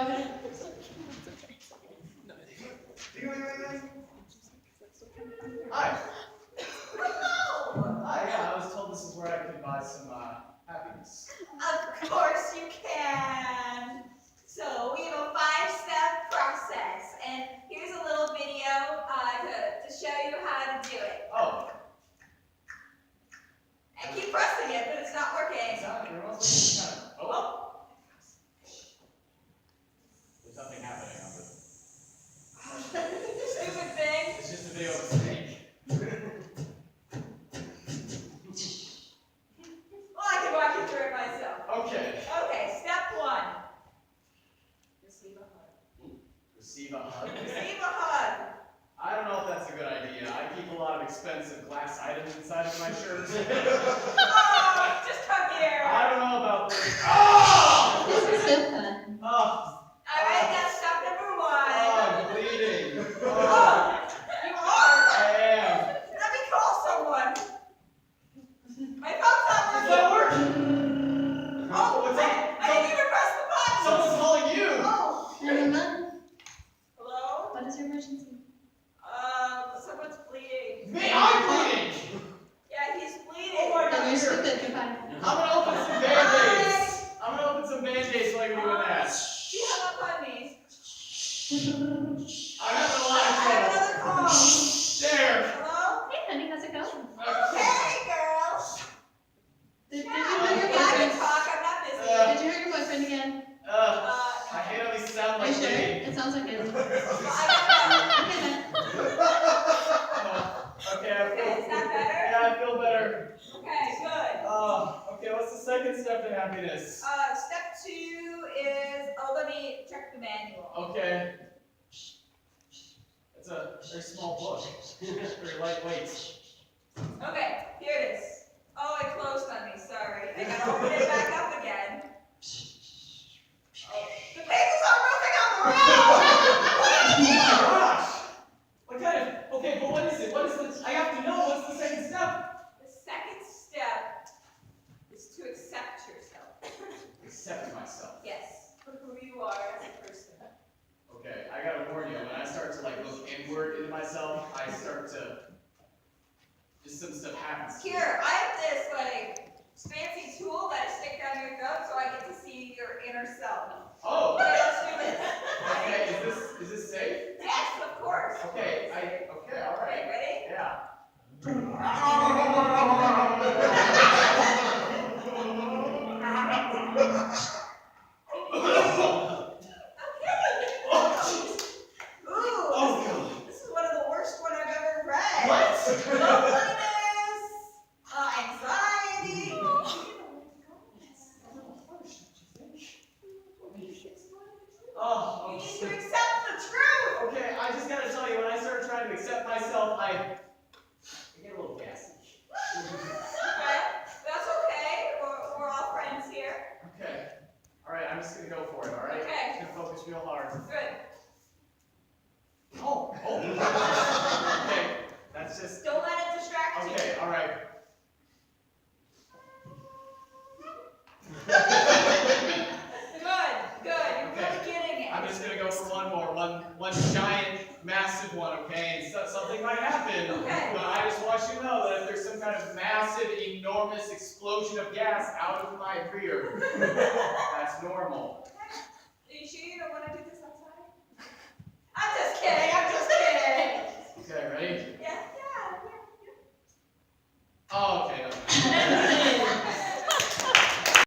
okay. Hi. Hi, yeah, I was told this is where I could buy some happiness. Of course you can. So we have a 5-step process, and here's a little video to show you how to do it. Oh. And keep pressing it, but it's not working. Exactly. Oh. There's nothing happening on this. Stupid thing. It's just a video of a snake. Well, I can walk you through it myself. Okay. Okay, step 1. Receive a hug. Receive a hug. Receive a hug. I don't know if that's a good idea. I keep a lot of expensive glass items inside of my shirt. Oh, just come here. I don't know about this. Oh! This is so fun. Oh. Alright, that's step number 1. Oh, I'm bleeding. Oh, you are? I am. Let me call someone. My phone's not It's working. not working. Oh, what's up? I didn't even press the button. Someone's calling you. Oh. Hello? What is your emergency? Someone's bleeding. Me, I'm bleeding. Yeah, he's bleeding. Oh my No, God, you're here. stupid. Goodbye. I'm gonna open some band-aids. I'm gonna open some band-aids while you're doing that. She hung up on me. I'm having a lot I of have trouble. another call. There. Hello? Hey, honey, how's it going? Hey, girl. Did you Yeah, hurt your I can boyfriend? talk. I'm not busy. Did you hurt your boyfriend again? I hate how these sound Are you like sure? me. It sounds like it. Well, I don't Okay, then. Okay, I know. Okay, is that better? yeah, I feel better. Okay, good. Okay, what's the second step to happiness? Step 2 is, let me check the manual. Okay. It's a very small book. Very lightweight. Okay, here it is. Oh, it closed on me, sorry. I gotta open it back up again. Oh, the pages are moving on the road! Gosh! What kind of, okay, but what is it? What is the, I have to know, what's the second step? The second step is to accept yourself. Accept myself. Yes, for who you are as a person. Okay, I gotta warn you, when I start to like look inward into myself, I start to, just some stuff happens. Here, I have this like fancy tool that I stick down your thumb so I get to see your inner self. Oh! Okay, let's do this. Okay, is this safe? Yes, of course. Okay, okay, all Okay, right. ready? Yeah. Ooh, Oh, this is one of the worst one I've ever read. what? Loneliness, anxiety. Oh, You need to accept the truth. okay, I just gotta tell you, when I start trying to accept myself, I get a little gassy. Okay, that's okay. We're all friends here. Okay. Alright, I'm just gonna go for it, alright? Okay. I'm gonna focus real hard. Good. Oh! Okay, that's just. Don't let it distract you. Okay, alright. Good. You're really getting it. I'm just gonna go for one more. One giant, massive one, okay? And so, something might happen. Okay. But I just want you to know that if there's some kind of massive, enormous explosion of gas out of my rear, that's normal. Are you sure you don't want to do this outside? I'm just kidding. Okay, ready? Yeah. Oh, okay.